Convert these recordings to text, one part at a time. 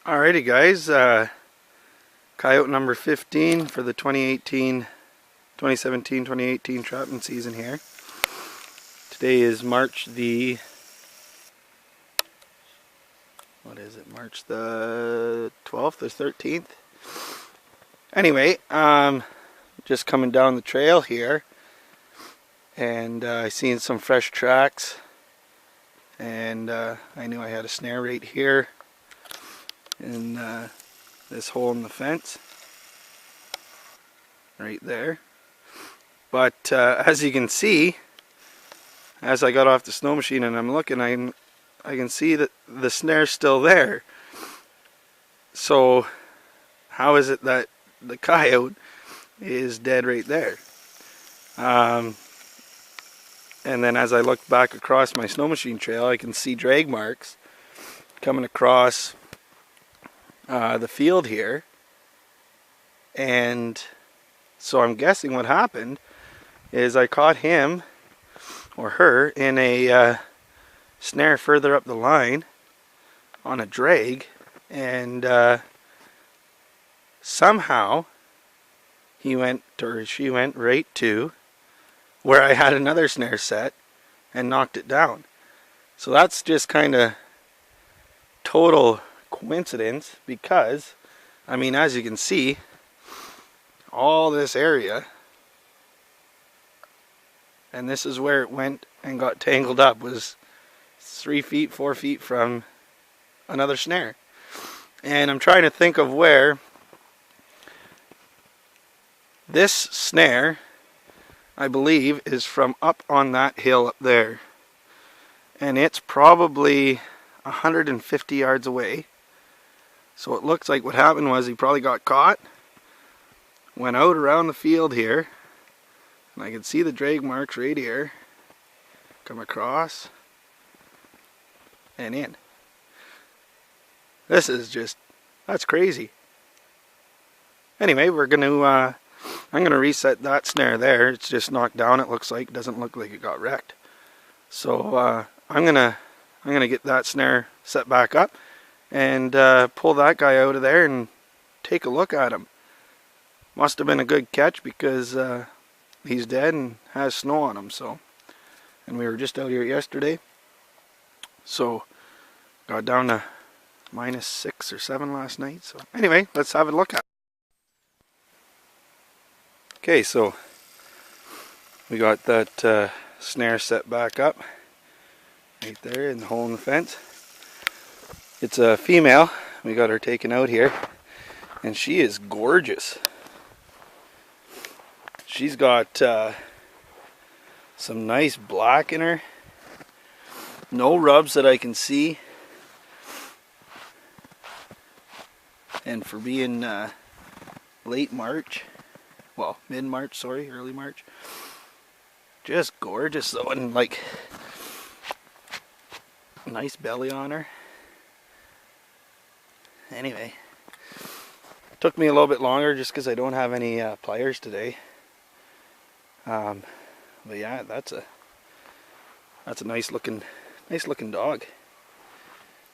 Alrighty guys, coyote number 15 for the 2017-2018 trapping season here. Today is March the, March the 12th or 13th? Anyway, just coming down the trail here, and I seen some fresh tracks, and I knew I had a snare right here in this hole in the fence right there. But as you can see, as I got off the snow machine and I'm looking, I can see that the snare's still there. So how is it that the coyote is dead right there? And then as I look back across my snow machine trail, I can see drag marks coming across the field here. And so I'm guessing what happened is I caught him or her in a snare further up the line on a drag, and somehow he went, or she went, right to where I had another snare set and knocked it down. So that's just kind of total coincidence, because I mean, as you can see, all this area, and this is where it went and got tangled up, was 3 feet, 4 feet from another snare. And I'm trying to think of where this snare, I believe, is from up on that hill up there, and it's probably 150 yards away. So it looks like what happened was he probably got caught, went out around the field here, and I can see the drag marks right here, come across and in. This is just, that's crazy. Anyway, I'm gonna reset that snare there. It's just knocked down, it looks like. It doesn't look like it got wrecked. So I'm gonna get that snare set back up and pull that guy out of there and take a look at him. Must have been a good catch, because he's dead and has snow on him. So, and we were just out here yesterday, so got down to -6 or 7 last night. So anyway, let's have a look at it. Okay, so we got that snare set back up right there in the hole in the fence. It's a female. We got her taken out here, and she is gorgeous. She's got some nice black in her. No rubs that I can see. And for being late March, well, mid-March, sorry, early March, just gorgeous though, and like nice belly on her. Anyway, took me a little bit longer just because I don't have any pliers today. But yeah, that's a nice looking dog.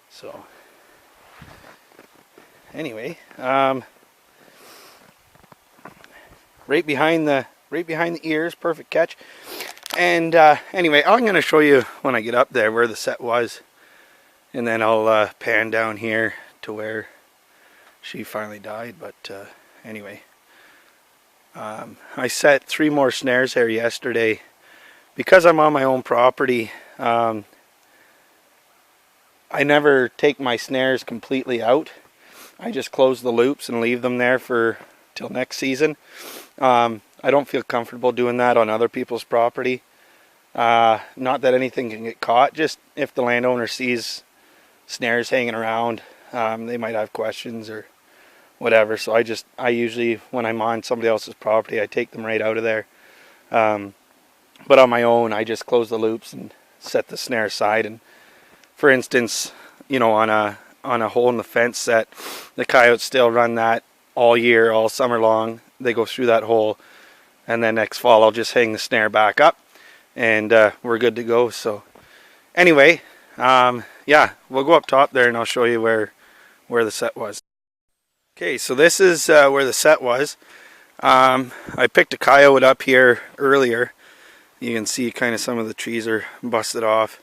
So anyway, right behind the ears, perfect catch. And anyway, I'm going to show you when I get up there where the set was, and then I'll pan down here to where she finally died. But anyway, I set 3 more snares there yesterday. Because I'm on my own property, I never take my snares completely out. I just close the loops and leave them there for till next season. I don't feel comfortable doing that on other people's property. Not that anything can get caught, just if the landowner sees snares hanging around, they might have questions or whatever. So I usually, when I'm on somebody else's property, I take them right out of there. But on my own, I just close the loops and set the snare aside. And for instance, you know, on a hole in the fence set, the coyotes still run that all year, all summer long. They go through that hole, and then next fall I'll just hang the snare back up, and we're good to go. So anyway, yeah, we'll go up top there and I'll show you where where the set was. Okay, so this is where the set was. I picked a coyote up here earlier. You can see kind of some of the trees are busted off.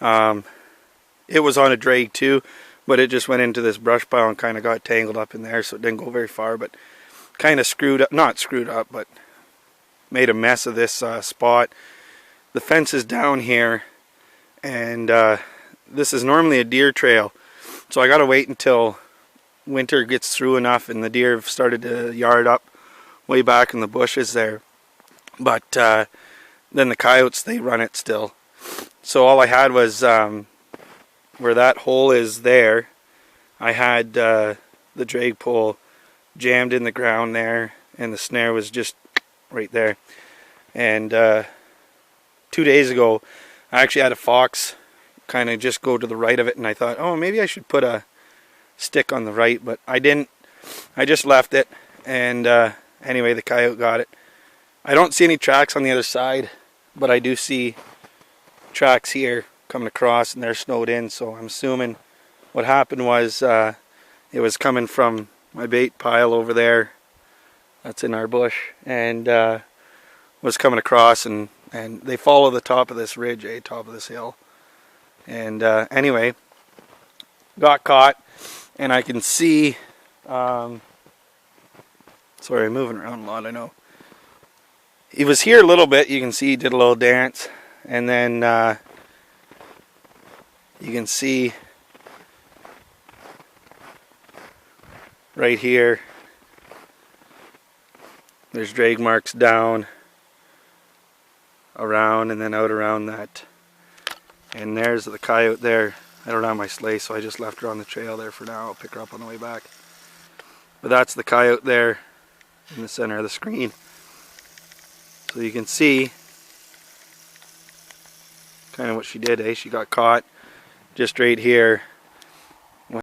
It was on a drag too, but it just went into this brush pile and kind of got tangled up in there, so it didn't go very far, but kind of screwed up, not screwed up, but made a mess of this spot. The fence is down here, and this is normally a deer trail, so I gotta wait until winter gets through enough and the deer have started to yard up way back in the bushes there. But then the coyotes, they run it still. So all I had was where that hole is there, I had the drag pole jammed in the ground there, and the snare was just right there. And 2 days ago I actually had a fox kind of just go to the right of it, and I thought, oh, maybe I should put a stick on the right, but I didn't. I just left it, and anyway, the coyote got it. I don't see any tracks on the other side, but I do see tracks here coming across, and they're snowed in, so I'm assuming what happened was it was coming from my bait pile over there, that's in our bush, and was coming across, and they follow the top of this ridge, top of this hill. And anyway, got caught, and I can see, sorry, I'm moving around a lot, I know. He was here a little bit, you can see he did a little dance, and then you can see right here, there's drag marks down, around, and then out around that. And there's the coyote there. I don't have my sleigh, so I just left her on the trail there for now. I'll pick her up on the way back. But that's the coyote there in the center of the screen. So you can see kind of what she did, She got caught just right here